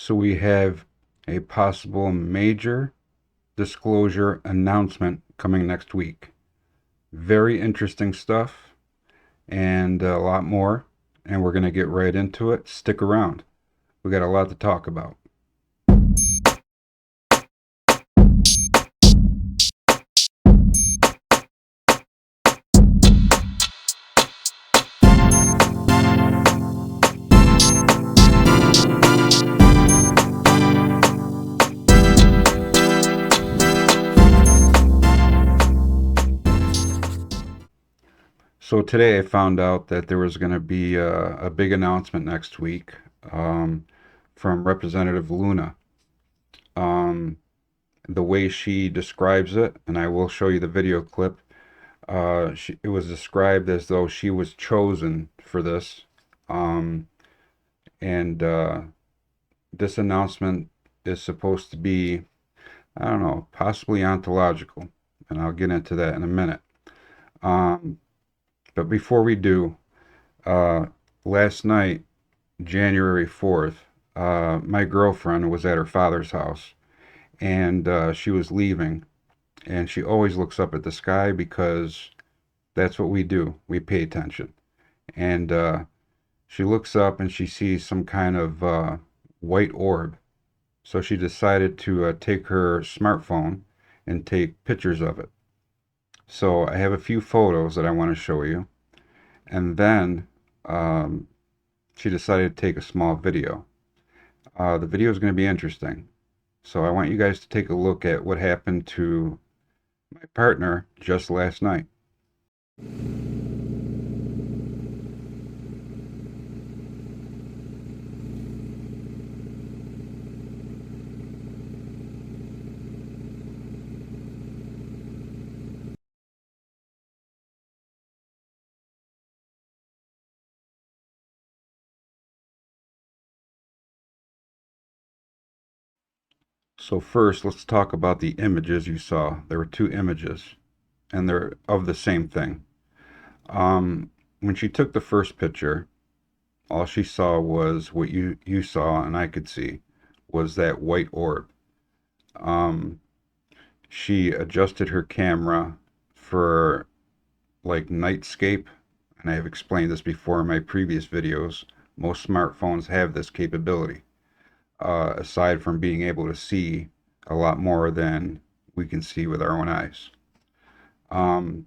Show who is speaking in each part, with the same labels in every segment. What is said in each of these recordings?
Speaker 1: So we have a possible major disclosure announcement coming next week. Very interesting stuff and a lot more. And we're going to get right into it. Stick around. We got a lot to talk about. So today I found out that there was going to be a big announcement next week um, from Representative Luna. Um, the way she describes it, and I will show you the video clip, it was described as though she was chosen for this. Um, and this announcement is supposed to be, I don't know, possibly ontological. And I'll get into that in a minute. Um, but before we do, uh, last night, January 4th, my girlfriend was at her father's house and she was leaving. And she always looks up at the sky because that's what we do. We pay attention. And she looks up and she sees some kind of white orb. So she decided to take her smartphone and take pictures of it. So I have a few photos that I want to show you. And then um, she decided to take a small video. The video is going to be interesting. So I want you guys to take a look at what happened to my partner just last night. So first, let's talk about the images you saw. There were two images, and they're of the same thing. When she took the first picture, all she saw was what you saw and I could see was that white orb. Um, she adjusted her camera for like nightscape, and I have explained this before in my previous videos. Most smartphones have this capability, aside from being able to see a lot more than we can see with our own eyes. Um,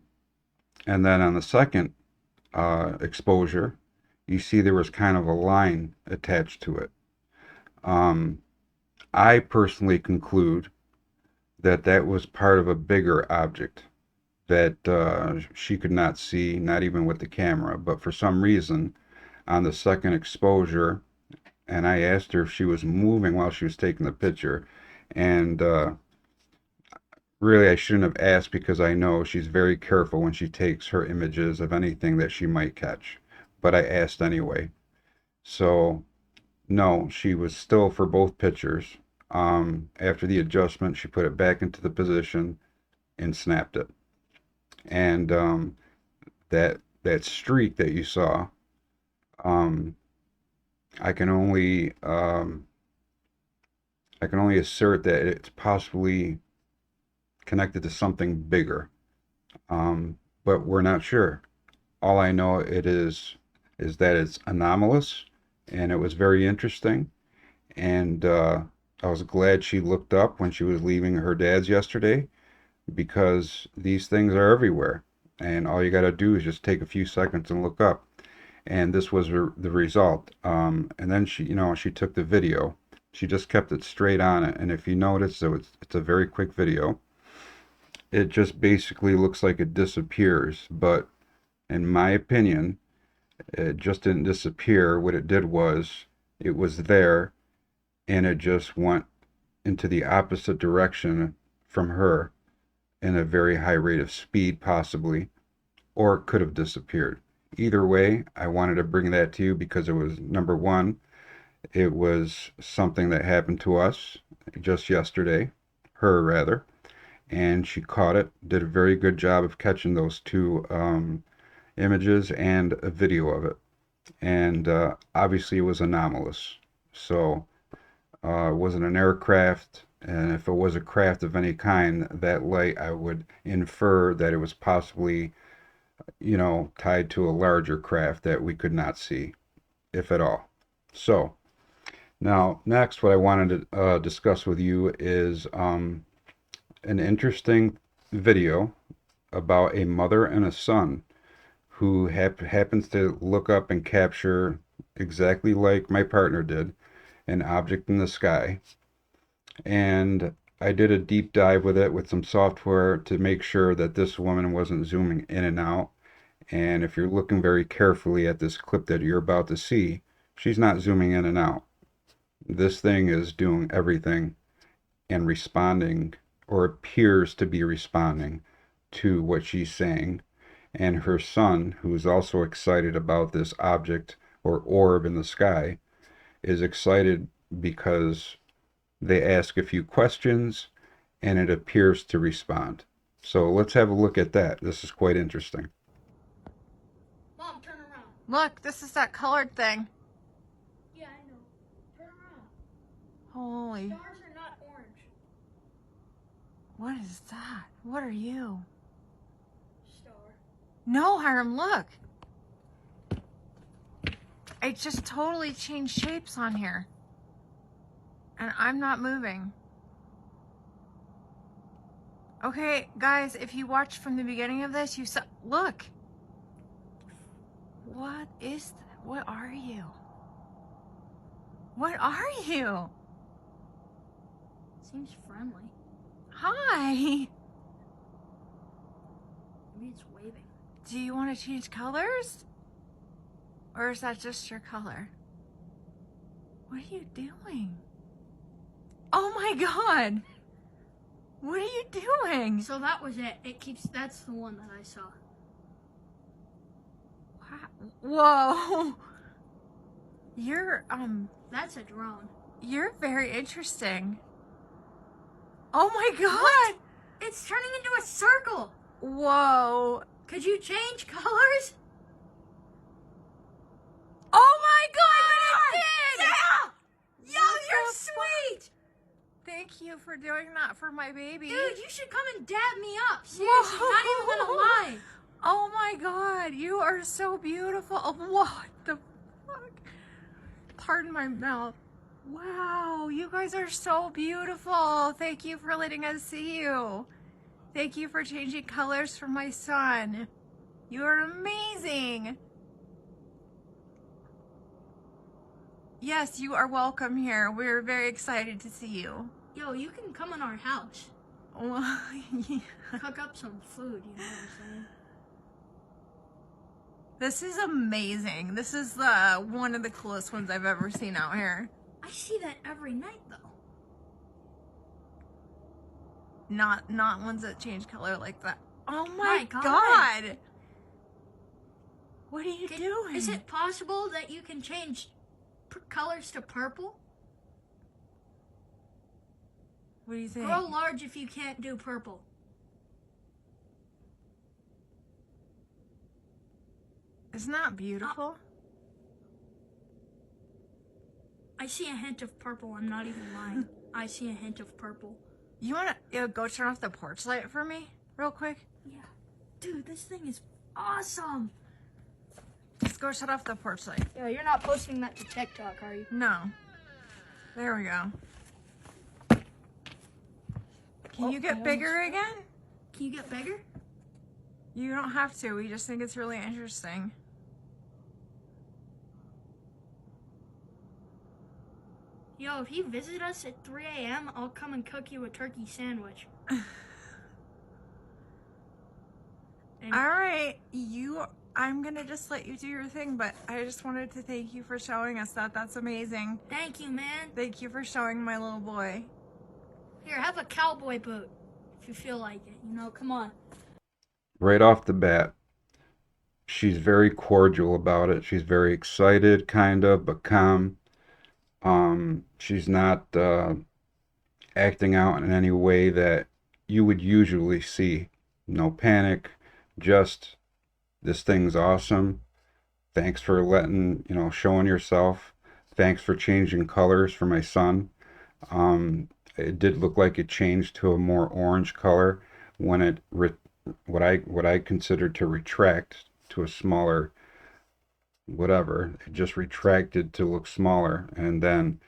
Speaker 1: and then on the second exposure, you see there was kind of a line attached to it. Um, I personally conclude that that was part of a bigger object that she could not see, not even with the camera. But for some reason, on the second exposure, and I asked her if she was moving while she was taking the picture, and really I shouldn't have asked because I know she's very careful when she takes her images of anything that she might catch. But I asked anyway. So no, she was still for both pictures. After the adjustment, she put it back into the position and snapped it. And that streak that you saw, um, I can only assert that it's possibly connected to something bigger, but we're not sure. All I know is that it's anomalous, and it was very interesting. And I was glad she looked up when she was leaving her dad's yesterday because these things are everywhere. And all you got to do is just take a few seconds and look up. And this was the result. And then she took the video. She just kept it straight on it. And if you notice, so it's a very quick video. It just basically looks like it disappears. But in my opinion, it just didn't disappear. What it did was it was there and it just went into the opposite direction from her in a very high rate of speed, possibly, or it could have disappeared. Either way, I wanted to bring that to you because it was, number one, it was something that happened to us just yesterday, her rather, and she caught it, did a very good job of catching those two images and a video of it. And obviously it was anomalous. So Was it an aircraft? And if it was a craft of any kind, that light, I would infer that it was possibly, tied to a larger craft that we could not see, if at all. So, now, next, what I wanted to discuss with you is an interesting video about a mother and a son who happens to look up and capture, exactly like my partner did, an object in the sky. And I did a deep dive with it with some software to make sure that this woman wasn't zooming in and out. And if you're looking very carefully at this clip that you're about to see, she's not zooming in and out. This thing is doing everything and responding, or appears to be responding, to what she's saying. And her son, who is also excited about this object or orb in the sky, is excited because they ask a few questions and it appears to respond. So let's have a look at that. This is quite interesting.
Speaker 2: Mom, turn around.
Speaker 3: Look, this is that colored thing.
Speaker 2: Yeah, I know. Turn around.
Speaker 3: Holy.
Speaker 2: Stars are not orange.
Speaker 3: What is that? What are you?
Speaker 2: Star.
Speaker 3: No, Hiram, look. It just totally changed shapes on here. And I'm not moving. Okay, guys, if you watched from the beginning of this, you saw, look. What is that? What are you? What are you?
Speaker 2: Seems friendly.
Speaker 3: Hi.
Speaker 2: Maybe it's waving.
Speaker 3: Do you want to change colors? Or is that just your color? What are you doing? Oh my God. What are you doing?
Speaker 2: So that was it. That's the one that I saw.
Speaker 3: Whoa.
Speaker 2: That's a drone.
Speaker 3: You're very interesting. Oh my God.
Speaker 2: It's turning into a circle.
Speaker 3: Whoa.
Speaker 2: Could you change colors?
Speaker 3: Oh my God, it did!
Speaker 2: Yeah! Yo, you're sweet!
Speaker 3: Thank you for doing that for my baby.
Speaker 2: Dude, you should come and dab me up. Seriously, not even gonna lie.
Speaker 3: Oh my God, you are so beautiful. Oh, what the fuck? Pardon my mouth. Wow, you guys are so beautiful. Thank you for letting us see you. Thank you for changing colors for my son. You are amazing. Yes, you are welcome here. We're very excited to see you.
Speaker 2: Yo, you can come in our house.
Speaker 3: Well, yeah.
Speaker 2: Cook up some food, you know what I'm saying?
Speaker 3: This is amazing. This is one of the coolest ones I've ever seen out here.
Speaker 2: I see that every night, though.
Speaker 3: Not ones that change color like that. Oh my
Speaker 2: God.
Speaker 3: God. What are you doing?
Speaker 2: Is it possible that you can change colors to purple?
Speaker 3: What do you think?
Speaker 2: Grow large if you can't do purple.
Speaker 3: Isn't that beautiful?
Speaker 2: I see a hint of purple. I'm not even lying. I see a hint of purple.
Speaker 3: You want to go turn off the porch light for me real quick?
Speaker 2: Yeah. Dude, this thing is awesome.
Speaker 3: Just go shut off the porch light.
Speaker 2: Yeah, you're not posting that to TikTok, are you?
Speaker 3: No. There we go. Can you get bigger again?
Speaker 2: Can you get bigger?
Speaker 3: You don't have to. We just think it's really interesting.
Speaker 2: Yo, if you visit us at 3 a.m., I'll come and cook you a turkey sandwich.
Speaker 3: All right, I'm gonna just let you do your thing, but I just wanted to thank you for showing us that. That's amazing.
Speaker 2: Thank you, man.
Speaker 3: Thank you for showing my little boy.
Speaker 2: Here, have a cowboy boot if you feel like it. You know, come on.
Speaker 1: Right off the bat, she's very cordial about it. She's very excited, kind of, but calm. She's not acting out in any way that you would usually see. No panic, just this thing's awesome. Thanks for showing yourself. Thanks for changing colors for my son. It did look like it changed to a more orange color when it what I considered to retract to a smaller whatever. It just retracted to look smaller, and then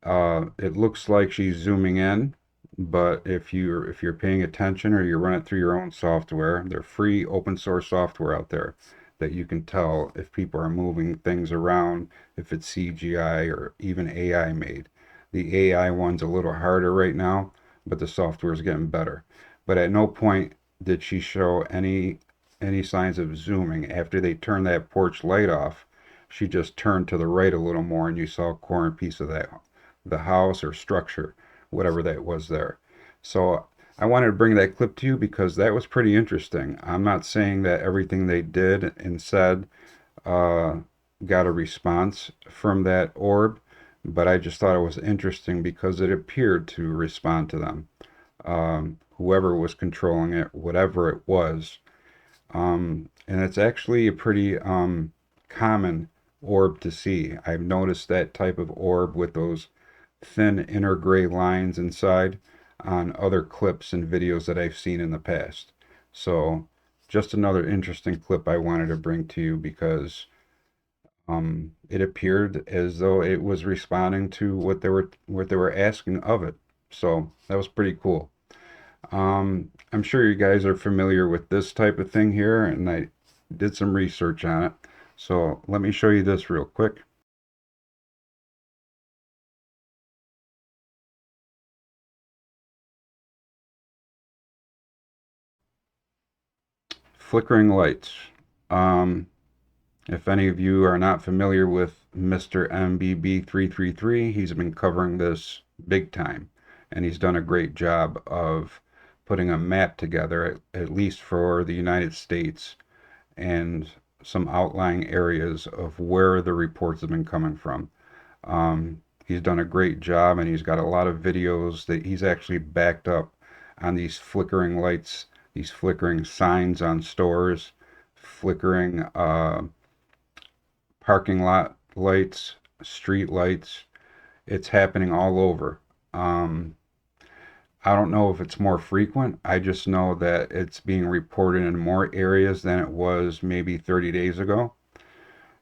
Speaker 1: it looks like she's zooming in. But if you're paying attention or you run it through your own software, they're free open source software out there that you can tell if people are moving things around, if it's CGI or even AI made. The AI one's a little harder right now, but the software is getting better. But at no point did she show any signs of zooming. After they turned that porch light off, she just turned to the right a little more, and you saw a corner piece of that the house or structure, whatever that was there. So I wanted to bring that clip to you because that was pretty interesting. I'm not saying that everything they did and said uh, got a response from that orb, but I just thought it was interesting because it appeared to respond to them. Whoever was controlling it, whatever it was. And it's actually a pretty common orb to see. I've noticed that type of orb with those thin inner gray lines inside on other clips and videos that I've seen in the past. So just another interesting clip I wanted to bring to you because it appeared as though it was responding to what they were asking of it. So that was pretty cool. I'm sure you guys are familiar with this type of thing here, and I did some research on it. So let me show you this real quick. Flickering lights. Um, if any of you are not familiar with Mr. MBB333, he's been covering this big time, and he's done a great job of putting a map together, at least for the United States, and some outlying areas of where the reports have been coming from. He's done a great job, and he's got a lot of videos that he's actually backed up on these flickering lights, these flickering signs on stores, flickering parking lot lights, street lights. It's happening all over. Um, I don't know if it's more frequent. I just know that it's being reported in more areas than it was maybe 30 days ago.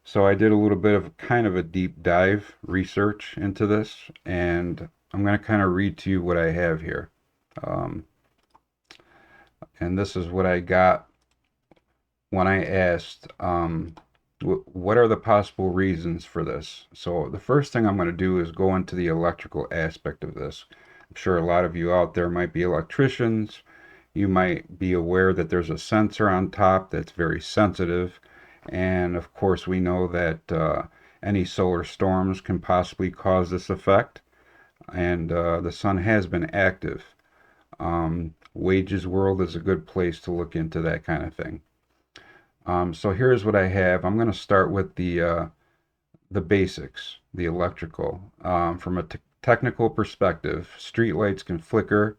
Speaker 1: So I did a little bit of kind of a deep dive research into this, and I'm going to kind of read to you what I have here. Um, and this is what I got when I asked, what are the possible reasons for this? So the first thing I'm going to do is go into the electrical aspect of this. I'm sure a lot of you out there might be electricians. You might be aware that there's a sensor on top that's very sensitive. And of course, we know that any solar storms can possibly cause this effect. And the sun has been active. Wages World is a good place to look into that kind of thing. So here's what I have. I'm going to start with the basics, the electrical. From a technical perspective, streetlights can flicker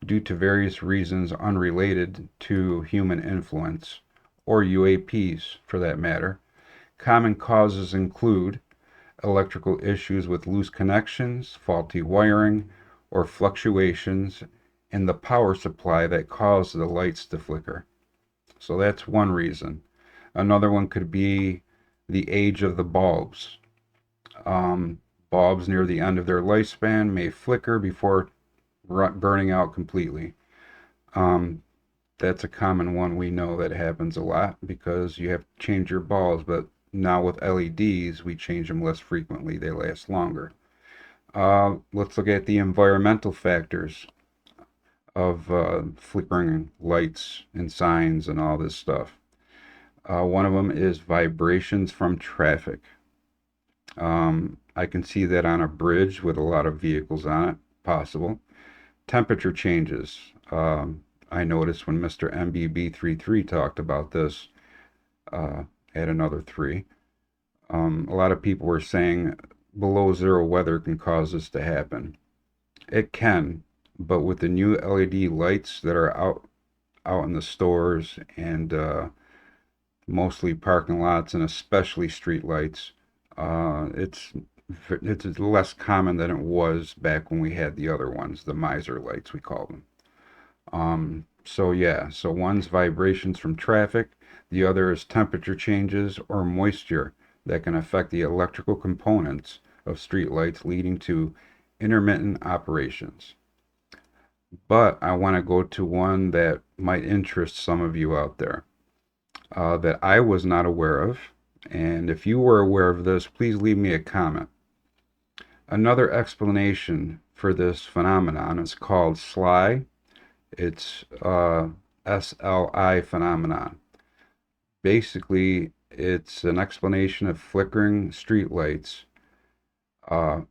Speaker 1: due to various reasons unrelated to human influence, or UAPs for that matter. Common causes include electrical issues with loose connections, faulty wiring, or fluctuations in the power supply that cause the lights to flicker. So that's one reason. Another one could be the age of the bulbs. Bulbs near the end of their lifespan may flicker before burning out completely. That's a common one. We know that happens a lot because you have to change your bulbs, but now with LEDs, we change them less frequently. They last longer. Let's look at the environmental factors of flickering lights and signs and all this stuff. One of them is vibrations from traffic. I can see that on a bridge with a lot of vehicles on it, possible. Temperature changes. I noticed when Mr. MBB33 talked about this at another 3. A lot of people were saying below zero weather can cause this to happen. It can, but with the new LED lights that are out in the stores and mostly parking lots and especially street lights, it's it's less common than it was back when we had the other ones, the miser lights we call them. So yeah, so one's vibrations from traffic, the other is temperature changes or moisture that can affect the electrical components of streetlights, leading to intermittent operations. But I want to go to one that might interest some of you out there, that I was not aware of. And if you were aware of this, please leave me a comment. Another explanation for this phenomenon is called SLI. It's SLI phenomenon. Basically, it's an explanation of flickering streetlights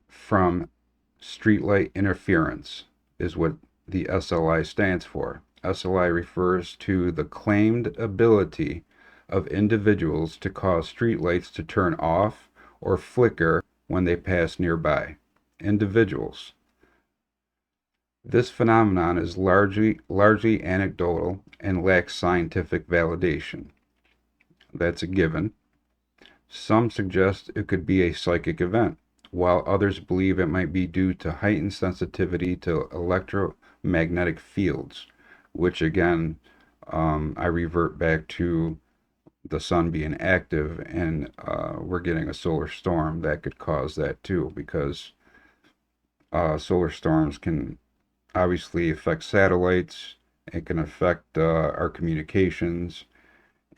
Speaker 1: from streetlight interference, is what the SLI stands for. SLI refers to the claimed ability of individuals to cause streetlights to turn off or flicker when they pass nearby. Individuals. This phenomenon is largely anecdotal and lacks scientific validation. That's a given. Some suggest it could be a psychic event, while others believe it might be due to heightened sensitivity to electromagnetic fields, which again, I revert back to the sun being active, and we're getting a solar storm that could cause that too, because solar storms can obviously affect satellites. It can affect our communications,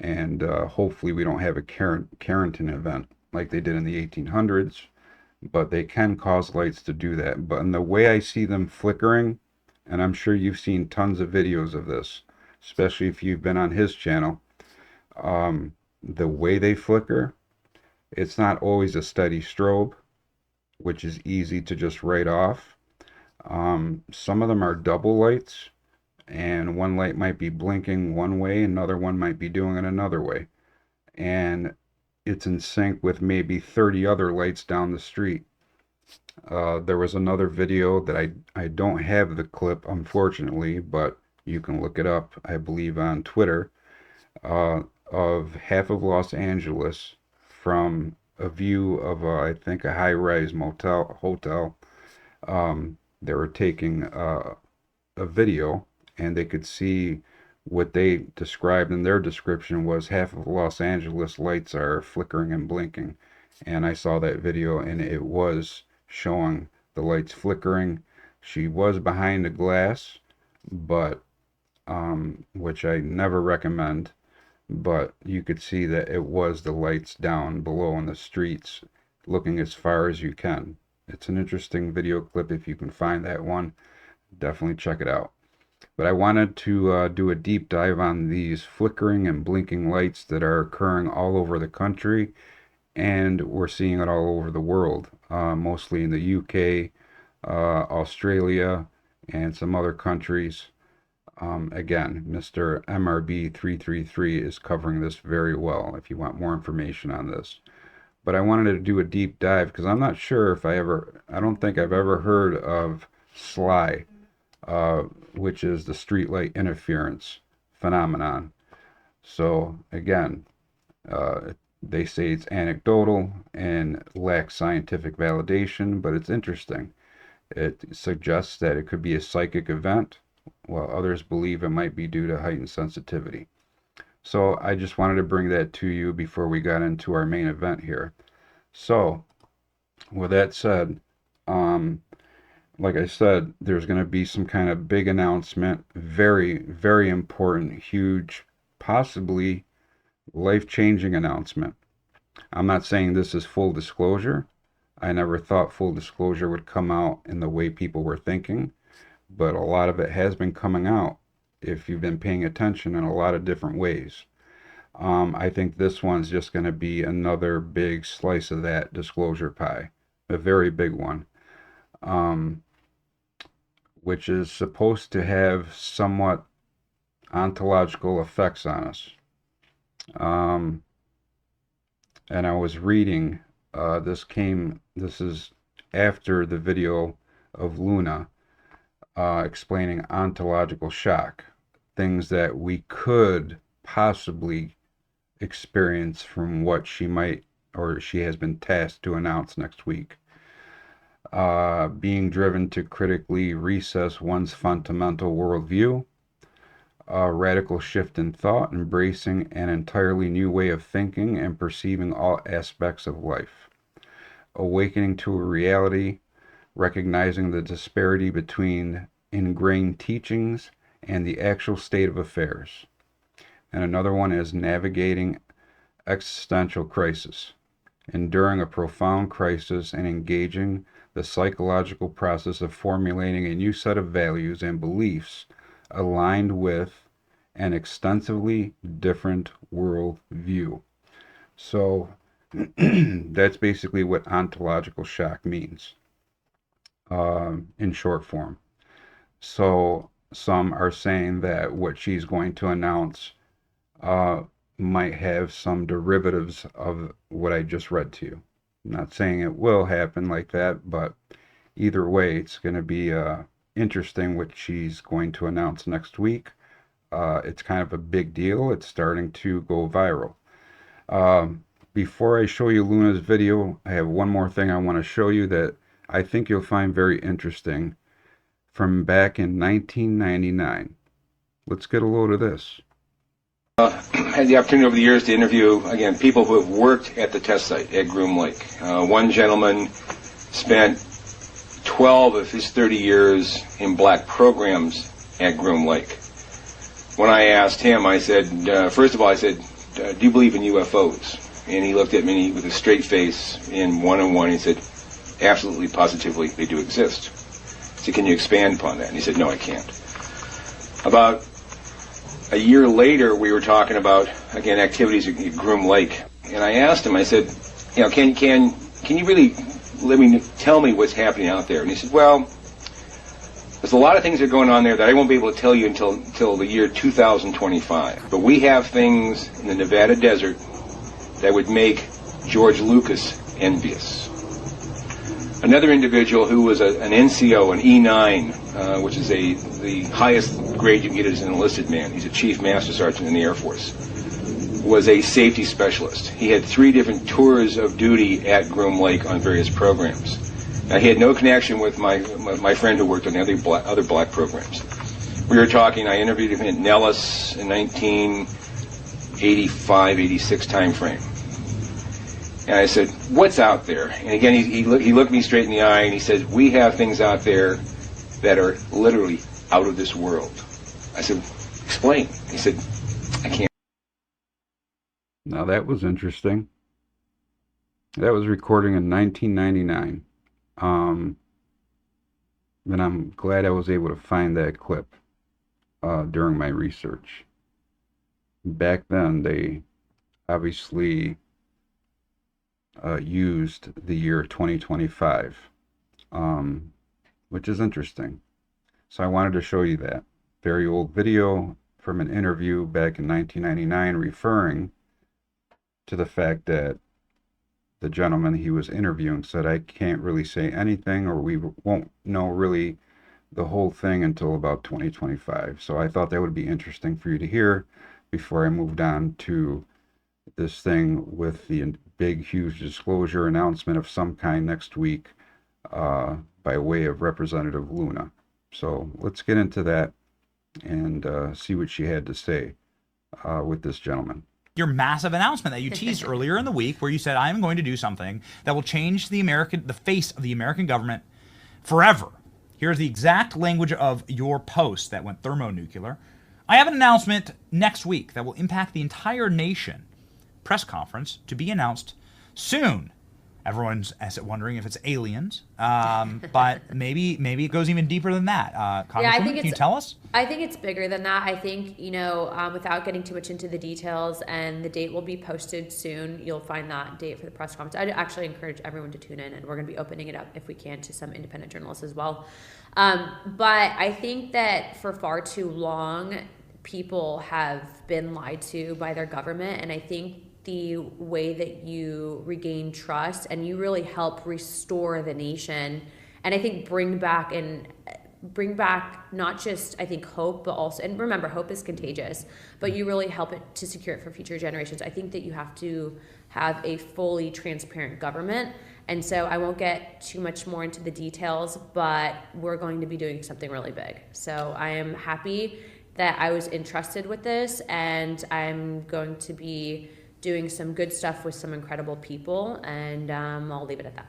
Speaker 1: and hopefully we don't have a Carrington event like they did in the 1800s, but they can cause lights to do that. But in the way I see them flickering, and I'm sure you've seen tons of videos of this, especially if you've been on his channel, the way they flicker, it's not always a steady strobe, which is easy to just write off. Some of them are double lights, and one light might be blinking one way, another one might be doing it another way. And it's in sync with maybe 30 other lights down the street. There was another video that I don't have the clip, unfortunately, but you can look it up, I believe, on Twitter, of half of Los Angeles from a view of, I think, a high-rise hotel. They were taking a video, and they could see what they described in their description was half of Los Angeles lights are flickering and blinking. And I saw that video, and it was showing the lights flickering. She was behind a glass, but which I never recommend, but you could see that it was the lights down below in the streets, looking as far as you can. It's an interesting video clip. If you can find that one, definitely check it out. But I wanted to do a deep dive on these flickering and blinking lights that are occurring all over the country, and we're seeing it all over the world, mostly in the UK, Australia, and some other countries. Again, Mr. MRB333 is covering this very well if you want more information on this. But I wanted to do a deep dive because I'm not sure if I don't think I've ever heard of SLI, which is the streetlight interference phenomenon. So again, they say it's anecdotal and lacks scientific validation, but it's interesting. It suggests that it could be a psychic event, while others believe it might be due to heightened sensitivity. So I just wanted to bring that to you before we got into our main event here. So with that said, like I said, there's going to be some kind of big announcement, very, very important, huge, possibly life-changing announcement. I'm not saying this is full disclosure. I never thought full disclosure would come out in the way people were thinking, but a lot of it has been coming out if you've been paying attention in a lot of different ways. I think this one's just going to be another big slice of that disclosure pie, a very big one, which is supposed to have somewhat ontological effects on us. And I was reading, this is after the video of Luna explaining ontological shock, things that we could possibly experience from what she might, or she has been tasked to announce next week. being driven to critically reassess one's fundamental worldview, a radical shift in thought, embracing an entirely new way of thinking and perceiving all aspects of life, awakening to a reality, recognizing the disparity between ingrained teachings and the actual state of affairs. And another one is navigating existential crisis, enduring a profound crisis and engaging the psychological process of formulating a new set of values and beliefs aligned with an extensively different world view. So that's basically what ontological shock means in short form. So some are saying that what she's going to announce might have some derivatives of what I just read to you. I'm not saying it will happen like that, but either way, it's going to be interesting what she's going to announce next week. It's kind of a big deal. It's starting to go viral. Before I show you Luna's video, I have one more thing I want to show you that I think you'll find very interesting from back in 1999. Let's get a load of this.
Speaker 4: Had the opportunity over the years to interview, again, people who have worked at the test site at Groom Lake. One gentleman spent 12 of his 30 years in black programs at Groom Lake. When I asked him, I said, first of all, I said, do you believe in UFOs? And he looked at me with a straight face in one-on-one. He said, absolutely, positively, they do exist. I said, can you expand upon that? And he said, no, I can't. About a year later, we were talking about, again, activities at Groom Lake. And I asked him, I said, you know, can you really tell me what's happening out there? And he said, well, there's a lot of things that are going on there that I won't be able to tell you until the year 2025. But we have things in the Nevada desert that would make George Lucas envious. Another individual who was an NCO, an E9, which is the highest grade you can get as an enlisted man. He's a chief master sergeant in the Air Force. Was a safety specialist. He had 3 different tours of duty at Groom Lake on various programs. Now, he had no connection with my friend who worked on the other black programs. We were talking. I interviewed him at Nellis in 1985, 86 time frame. And I said, what's out there? And again, he looked me straight in the eye and he said, we have things out there that are literally out of this world. I said, explain. He said, I can't.
Speaker 1: Now that was interesting. That was recording in 1999. And I'm glad I was able to find that clip during my research. Back then, they obviously used the year 2025, which is interesting. So I wanted to show you that very old video from an interview back in 1999 referring to the fact that the gentleman he was interviewing said, I can't really say anything, or we won't know really the whole thing until about 2025. So I thought that would be interesting for you to hear before I moved on to this thing with the big, huge disclosure announcement of some kind next week by way of Representative Luna. So let's get into that and see what she had to say with this gentleman.
Speaker 5: Your massive announcement that you teased earlier in the week, where you said, I'm going to do something that will change the face of the American government forever. Here's the exact language of your post that went thermonuclear. I have an announcement next week that will impact the entire nation. Press conference to be announced soon. Everyone's wondering if it's aliens, but maybe it goes even deeper than that. Congresswoman, can you tell us?
Speaker 6: I think it's bigger than that. I think, without getting too much into the details, and the date will be posted soon. You'll find that date for the press conference. I'd actually encourage everyone to tune in, and we're going to be opening it up, if we can, to some independent journalists as well. But I think that for far too long, people have been lied to by their government, and I think the way that you regain trust and you really help restore the nation, and I think bring back not just, I think, hope, but also, and remember, hope is contagious, but you really help it to secure it for future generations. I think that you have to have a fully transparent government, And so I won't get too much more into the details, but we're going to be doing something really big. So I am happy that I was entrusted with this, and I'm going to be doing some good stuff with some incredible people, and I'll leave it at that.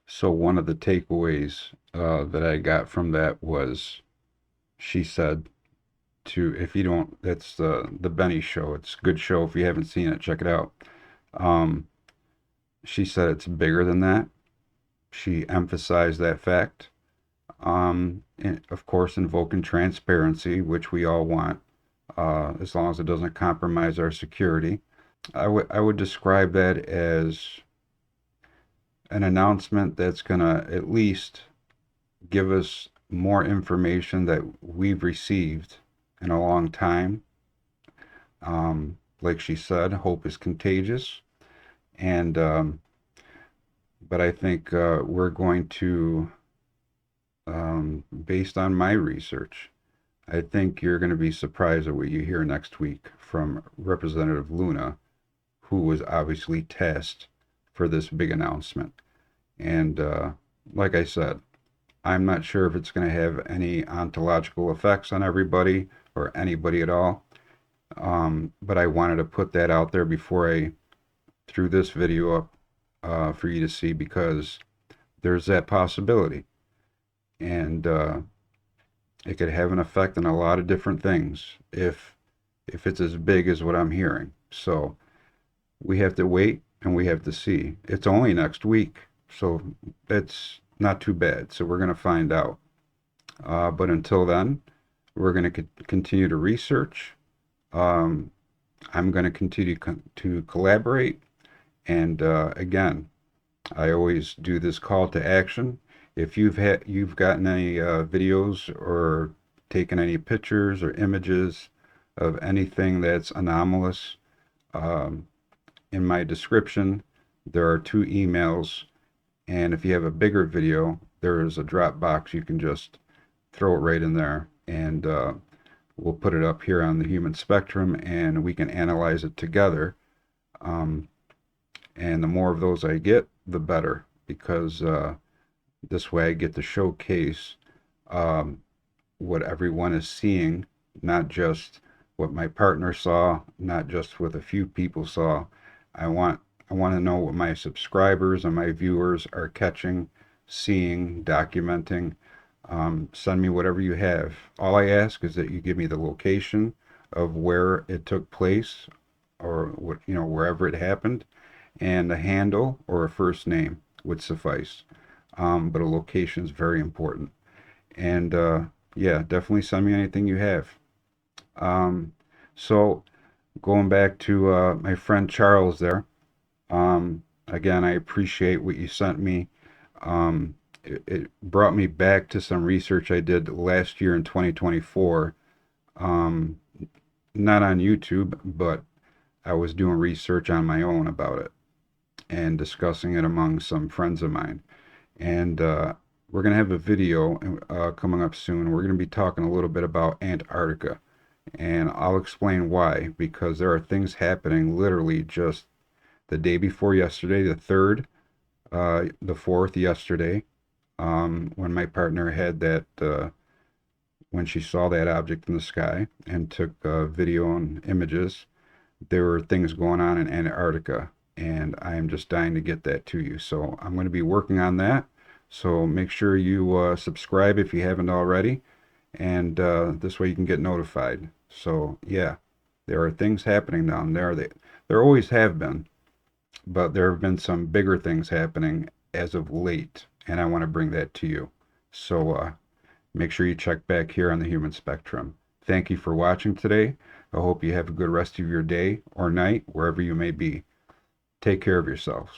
Speaker 1: So one of the takeaways that I got from that was, she said to, if you don't, that's the Benny show. It's a good show. If you haven't seen it, check it out. She said it's bigger than that. She emphasized that fact. And of course, invoking transparency, which we all want, as long as it doesn't compromise our security. I would describe that as an announcement that's going to at least give us more information that we've received in a long time. Like she said, hope is contagious. And, but I think we're going to, based on my research, I think you're going to be surprised at what you hear next week from Representative Luna, who was obviously tasked for this big announcement. And like I said, I'm not sure if it's going to have any ontological effects on everybody or anybody at all. But I wanted to put that out there before I threw this video up for you to see, because there's that possibility. And it could have an effect on a lot of different things if it's as big as what I'm hearing. So we have to wait and we have to see. It's only next week, so that's not too bad. So we're going to find out. But until then, we're going to continue to research. I'm going to continue to collaborate. And again, I always do this call to action. If you've gotten any videos or taken any pictures or images of anything that's anomalous, in my description, there are 2 emails. And if you have a bigger video, there is a drop box. You can just throw it right in there, and we'll put it up here on the Human Spectrum, and we can analyze it together. And the more of those I get, the better, because this way I get to showcase what everyone is seeing, not just what my partner saw, not just what a few people saw. I want to know what my subscribers and my viewers are catching, seeing, documenting. Send me whatever you have. All I ask is that you give me the location of where it took place, or what, wherever it happened, and a handle or a first name would suffice. But a location is very important. And yeah, definitely send me anything you have. So going back to my friend Charles there, again, I appreciate what you sent me. It brought me back to some research I did last year in 2024. Not on YouTube, but I was doing research on my own about it and discussing it among some friends of mine. And we're going to have a video coming up soon. We're going to be talking a little bit about Antarctica. And I'll explain why, because there are things happening literally just the day before yesterday, the 3rd, the 4th yesterday, when my partner had that, when she saw that object in the sky and took video and images, there were things going on in Antarctica, and I am just dying to get that to you. So I'm going to be working on that. So make sure you subscribe if you haven't already, and this way you can get notified. So yeah, there are things happening down there. There always have been, but there have been some bigger things happening as of late, and I want to bring that to you. So make sure you check back here on the Human Spectrum. Thank you for watching today. I hope you have a good rest of your day or night, wherever you may be. Take care of yourselves.